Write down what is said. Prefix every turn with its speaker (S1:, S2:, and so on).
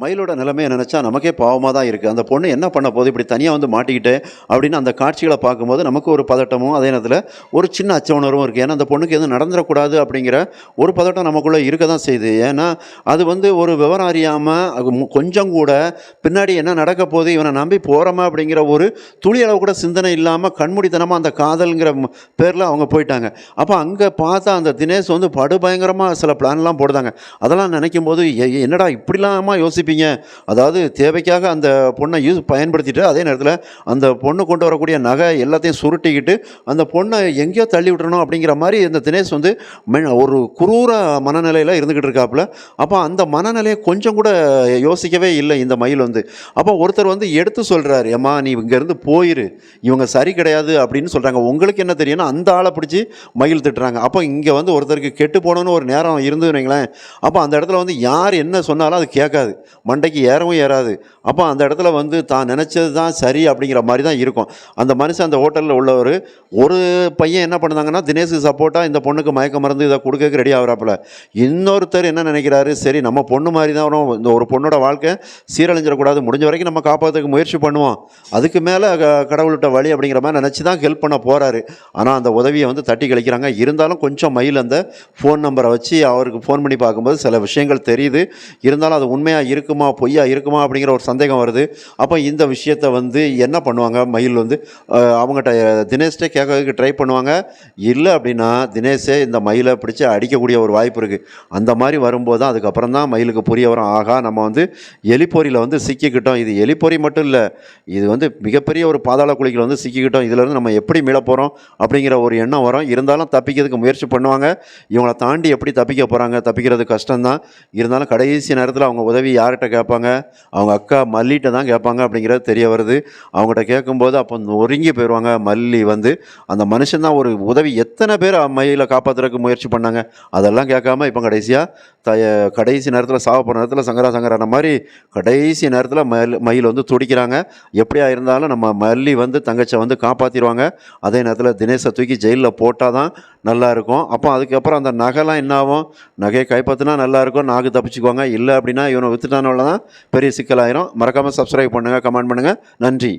S1: மயிலோட நிலைமைய நினச்சா நமக்கே பாவமா தான் இருக்கு. அந்த பொண்ணு என்ன பண்ண போது இப்படி தனியா வந்து மாட்டிக்கிட்டு அப்படின்னு அந்த காட்சிகள பார்க்கும்போது நமக்கு ஒரு பதட்டமும், அதே நேரத்தில ஒரு சின்ன அச்ச உணர்வும் இருக்கு. ஏன்னா, அந்த பொண்ணுக்கு எதுவும் நடந்துறக்கூடாது அப்படிங்கிற ஒரு பதட்டம் நமக்குள்ள இருக்க தான் செய்யுது. ஏன்னா, அது வந்து ஒரு விவரம் அறியாம அது கொஞ்சம் கூட பின்னாடி என்ன நடக்க போது, இவன நம்பி போறோமா அப்படிங்கிற ஒரு துளி அளவு கூட சிந்தனை இல்லாம கண்மூடித்தனமா அந்த காதல்ங்கிற பேர்ல அவங்க போயிட்டாங்க. அப்ப அங்க பார்த்தா அந்த தினேஷ் வந்து படுபயங்கரமா சில பிளான்லாம் போடுதாங்க. அதெல்லாம் நினைக்கும்போது என்னடா இப்படிலாமா யோசிப்பீங்க? அதாவது தேவைக்காக அந்த பொண்ணை பயன்படுத்திட்டு அதே நேரத்தில் அந்த பொண்ணு கொண்டு வரக்கூடிய நகை எல்லாத்தையும் சுருட்டிக்கிட்டு அந்த பொண்ணை எங்கேயோ தள்ளி விட்டுறணும் அப்படிங்கிற மாதிரி இந்த தினேஷ் வந்து ஒரு குரூர மனநிலையில் இருந்துக்கிட்டு இருக்காப்புல. அப்போ அந்த மனநிலையை கொஞ்சம் கூட யோசிக்கவே இல்லை இந்த மயில் வந்து. அப்போ ஒருத்தர் வந்து எடுத்து சொல்கிறாரு, ஏம்மா நீ இங்கேருந்து போயிரு, இவங்க சரி கிடையாது அப்படின்னு சொல்கிறாங்க. உங்களுக்கு என்ன தெரியும்னா அந்த ஆளை பிடிச்சி மயில் திட்டுறாங்க. அப்போ இங்கே வந்து ஒருத்தருக்கு கெட்டு போகணுன்னு ஒரு நேரம் இருந்து வைங்களேன், அப்போ அந்த இடத்துல வந்து யார் என்ன சொன்னாலும் அது கேட்காது, மண்டைக்கு ஏறவும் ஏறாது. அப்போ அந்த இடத்துல வந்து தான் நினச்சது தான் சரி அப்படிங்கிற மாதிரி தான் இருக்கும். அந்த மனுஷன் அந்த ஹோட்டலில் உள்ளவர் ஒரு பையன் என்ன பண்ணுதாங்கன்னா தினேஷுக்கு சப்போர்ட்டாக இந்த பொண்ணுக்கு மயக்க மருந்து இதை கொடுக்க ரெடி ஆகிறாப்புல. இன்னொருத்தர் என்ன நினைக்கிறாரு, சரி நம்ம பொண்ணு மாதிரி தான் வரும், இந்த ஒரு பொண்ணோட வாழ்க்கை சீரழிஞ்சிடக்கூடாது, முடிஞ்ச வரைக்கும் நம்ம காப்பாற்றுறதுக்கு முயற்சி பண்ணுவோம், அதுக்கு மேலே கடவுள்கிட்ட வழி அப்படிங்கிற மாதிரி நினச்சி தான் ஹெல்ப் பண்ண போகிறாரு. ஆனால் அந்த உதவியை வந்து தட்டி கழிக்கிறாங்க. இருந்தாலும் கொஞ்சம் மயில் அந்த ஃபோன் நம்பரை வச்சு அவருக்கு ஃபோன் பண்ணி பார்க்கும்போது சில விஷயங்கள் தெரியுது. இருந்தாலும் அது உண்மையாக இருக்குமா பொய்யா இருக்குமா அப்படிங்கிற ஒரு சந்தேகம் வருது. அப்போ இந்த விஷயத்தை வந்து என்ன பண்ணுவாங்க மயில் வந்து அவங்ககிட்ட தினேஷ்டே கேட்கறதுக்கு ட்ரை பண்ணுவாங்க. இல்லை அப்படின்னா தினேஷே இந்த மயிலை பிடிச்சி அடிக்கக்கூடிய ஒரு வாய்ப்பு இருக்குது. அந்த மாதிரி வரும்போது தான் அதுக்கப்புறம் தான் மயிலுக்கு புரிய வரும், ஆகா நம்ம வந்து எலிப்பொறியில் வந்து சிக்கிக்கிட்டோம், இது எலிப்பொறி மட்டும் இல்லை, இது வந்து மிகப்பெரிய ஒரு பாதாள குழிகள் வந்து சிக்கிக்கிட்டோம், இதிலேருந்து நம்ம எப்படி மீள போகிறோம் அப்படிங்கிற ஒரு எண்ணம் வரும். இருந்தாலும் தப்பிக்கிறதுக்கு முயற்சி பண்ணுவாங்க. இவங்களை தாண்டி எப்படி தப்பிக்க போகிறாங்க, தப்பிக்கிறது கஷ்டம்தான். இருந்தாலும் கடைசி நேரத்தில் அவங்க உதவி யார்கிட்ட கேட்பாங்க, அவங்க அக்கா மல்லிகிட்ட தான் கேட்பாங்க அப்படிங்கிறது தெரிய வருது. அவங்ககிட்ட கேட்கும்போது அப்போ ஒருங்கி போயிடுவாங்க. மல்லி வந்து அந்த மனுஷன் தான் ஒரு உதவி எத்தனை பேர் மயிலை காப்பாற்றுறதுக்கு முயற்சி பண்ணாங்க, அதெல்லாம் கேட்காம இப்போ கடைசி நேரத்தில் சாவ போகிற நேரத்தில் சங்கரான மாதிரி கடைசி நேரத்தில் மயில் வந்து துடிக்கிறாங்க. எப்படியா இருந்தாலும் நம்ம மல்லி வந்து தங்கச்சை வந்து காப்பாற்றிடுவாங்க. அதே நேரத்தில் தினேஷை தூக்கி ஜெயிலில் போட்டால் தான் நல்லாயிருக்கும். அப்போ அதுக்கப்புறம் அந்த நகைலாம் என்ன ஆகும், நகையை கைப்பற்றினா நல்லாயிருக்கும், நாகு தப்பிச்சுக்குவாங்க. இல்லை அப்படின்னா இவனை வித்துட்டானவள தான் பெரிய சிக்கலாயிரும். மறக்காமல் சப்ஸ்கிரைப் பண்ணுங்கள், கமெண்ட் பண்ணுங்கள். நன்றி.